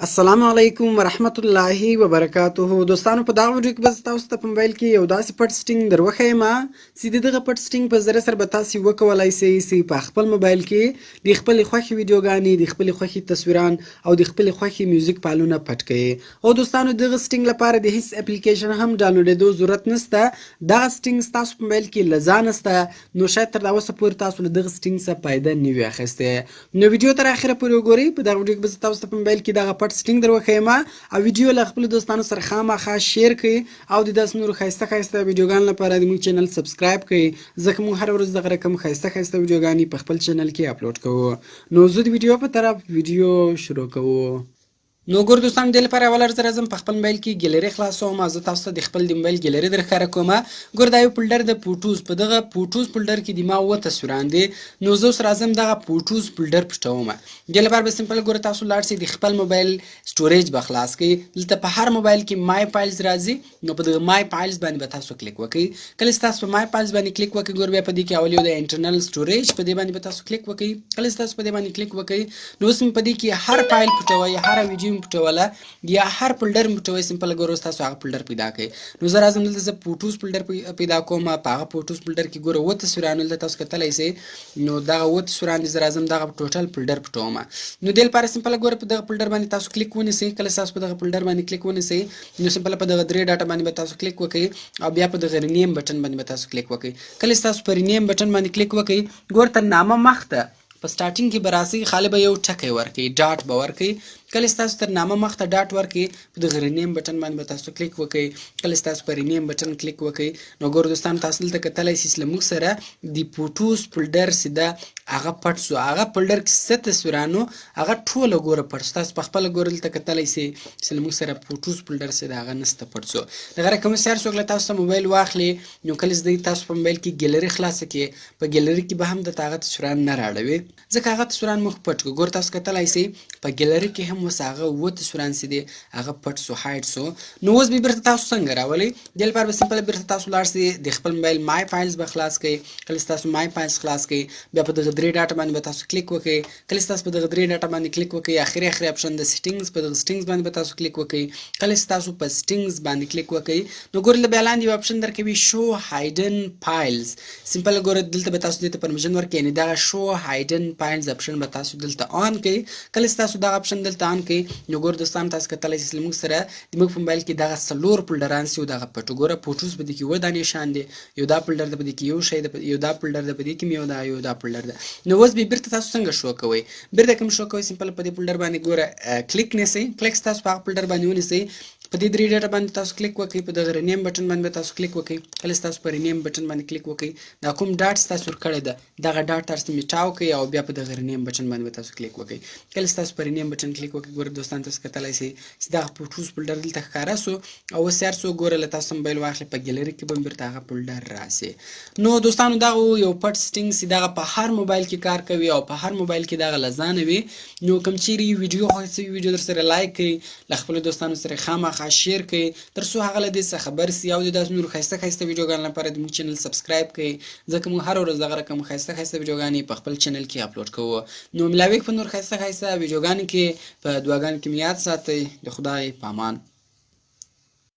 السلام علیکم ورحمت الله وبرکاته. دوستانو په دغه ویډیو کې به تاسو ته په موبایل کې یو داسې پټ سټینګ دروښیم چې دغه پټ سټینګ په ذریعه سره به تاسو وکولای شئ چې په خپل موبایل کې د خپل خوښې ویډیوګانې، د خپل خوښې تصویران او د خپل خوښې میوزیک فایلونه پټ کړئ. او دوستانو دغه سټینګ لپاره د هیڅ اپلیکیشن هم ډاونلوډېدو ضرورت نشته. دغه سټینګ تاسو په موبایل کې له ځانه نشته، نو شاید تر اوسه پورې تاسو له دغه سټینګ څخه فایده نه وي اخیستې. نو ویډیو تر اخره پورې وګورئ. په دغه ویډیو کې به تاسو ته په موبایل کې دغه پټ سټینګ دروښیم او ویډیو له خپل دوستانو سره خامخا شیر کړئ او د داسې نورو ښایسته ویډیوګانو لپاره د موږ چینل سبسکرایب کړئ، ځکه موږ هره ورځ دغه رقم ښایسته ویډیوګانې په خپل چینل کې اپلوډ کوو. نو زه د ویډیو په طرف ویډیو شروع کوو. نو ګور دوستان د لپاره اول راځم په خپل موبایل کې ګیلری خلاصوم. زه تاسو ته د خپل د موبایل ګیلری درښکاره کوم. ګور دا یو فولډر د فوټوز، په دغه فوټوز فولډر کې د ما اوه تصویران دي. نو زه اوس راځم دغه فوټوز فولډر پټوم. د لپاره به سمپل ګور تاسو لاړ شئ، د خپل موبایل سټوریج به خلاص کړئ. دلته په هر موبایل کې مای فایلز راځي، نو په دغه مای فایلز باندې به تاسو کلیک وکړئ. کله چې تاسو په مای فایلز باندې کلیک وکړئ، ګور بیا په دې کې اول یو د انټرنل سټوریج په دې باندې به تاسو کلیک وکړئ. کله چې تاسو په دې باندې کلیک وکړئ، نو اوس په دې کې هر فایل پټوي، هر ویډیو پټوله یا هر فولډر مټوي. سمپل ګورو تاسو هغه فولډر پیدا کړئ. نو زه راځم دلته زه فوټوز فولډر پیدا کوم. په هغه فوټوز فولډر کې ګوره اوه تصویران دلته تاسو کتلی شئ. نو دغه اوه تصویران زه راځم دغه ټوټل فولډر پټوم. نو دې لپاره سمپل ګوره په دغه فولډر باندې تاسو کلیک ونیسئ. کله تاسو په دغه فولډر باندې کلیک ونیسئ، نو سمپل په دغه درې ډاټه باندې به تاسو کلیک وکړئ او بیا په دغه رینیم بټن باندې به تاسو کلیک وکړئ. کله تاسو په رینیم بټن باندې کلیک وکړئ، ګور تر نامه مخته په سټارټینګ کې به راسئ، خالي به یو ټکی ورکړئ، ډاټ به ورکړئ. کله تاسو تر نامه مخته ډاټ ورکړئ، په دغه رینیم بټن باندې به تاسو کلیک وکړئ. کله تاسو په رینیم بټن کلیک وکړئ، نو ګور دوستان تاسو دلته کتلی شئ چې له موږ سره د فوټوز فولډر سیده هغه پټ سو. هغه فولډر کې څه تصویرانو هغه ټوله ګوره پټ سو. تاسو په خپله ګوره دلته کتلی شئ چې له موږ سره فوټوز فولډر سیده هغه نسته، پټ سو. دغه رقم هر څوک له تاسو څخه موبایل واخلي، نو کله چې تاسو په موبایل کې ګیلري خلاصه کړئ، په ګیلري کې به هم درته هغه تصویران نه راړوي، ځکه هغه تصویران موږ پټ کړو. ګور تاسو کتلی شئ په ګیلري کې هم اوس هغه اوه تصویران چې دي هغه پټ سو، هایډ سو. نو اوس به بیرته تاسو څنګه راولئ؟ دې لپاره به سمپل بیرته تاسو لاړ شئ، د خپل موبایل مای فایلز به خلاص کړئ. کله چې تاسو مای فایلز خلاص کړئ، بیا په دغه درې ډاټه باندې به تاسو کلیک وکړئ. کله چې تاسو په دغه درې ډاټه باندې کلیک وکړئ، اخري اپشن د سټینګز، په دغه سټینګز باندې به تاسو کلیک وکړئ. کله چې تاسو په سټینګز باندې کلیک وکړئ، نو ګور بیا لاندې یو اپشن درکوي شو هایډن فایلز. سمپل ګور دلته به تاسو دې ته پرمیشن ورکړئ، یعنې دغه شو هایډن فایلز اپشن به تاسو دلته آن کړئ. کله چې تاسو دغه اپشن دلته آن کړئ، نو ګور دوستان تاسو کتلی شئ چې موږ سره د موږ په موبایل کې دغه څلور فولډران سي او دغه پټ. ګوره فوټوز په دې کې اوه دانې شان دي، یو دا فولډر ده، په دې کې یو شی ده، یو دا فولډر ده، په دې کې یو دا فولډر ده. نو اوس به بیرته تاسو څنګه شو کوئ؟ بیرته کوم شو کوئ؟ سمپل په دې فولډر باندې ګوره کلیک نیسئ. کلیک تاسو په هغه فولډر باندې ونیسئ، په دې درې ډاټه باندې تاسو کلیک وکړئ، په دغه رینیم بټن باندې تاسو کلیک وکړئ. کله چې تاسو په رینیم بټن باندې کلیک وکړئ، دا کوم ډاټ تاسو ورکړی ده دغه ډاټ تاسو میټاو کړئ او بیا په دغه رینیم بټن باندې تاسو کلیک وکړئ. کله چې تاسو په رینیم بټن کلیک وکړئ، ګوره دوستان تاسو کتلی شئ چې دغه فوټوز فولډر دلته ښکاره سو. او اوس هر څوک ګوره له تاسو موبایل واخلي، په ګیلري کې به هم بیرته هغه فولډر راسي. نو دوستانو دغه یو پټ سټینګ چې دغه په هر موبایل کې کار کوي او په هر موبایل کې دغه له ځانه وي. نو کوم چیرې ویډیو خوښ شوي ویډیو در سره لایک کړئ، له خپلو دوستانو سره خامخا شیر کړئ، تر څو هغه له دې څخه خبر سي او د داسې نورو ښایسته ویډیوګانو لپاره د موږ چینل سبسکرایب کړئ، ځکه موږ هره ورځ دغه رقم ښایسته ویډیوګانې په خپل چینل کې اپلوډ کوو. نو ملاویږو په نور ښایسته ویډیوګانو کې، په دعاګانو کې مې یاد ساتئ. د خدای په امان.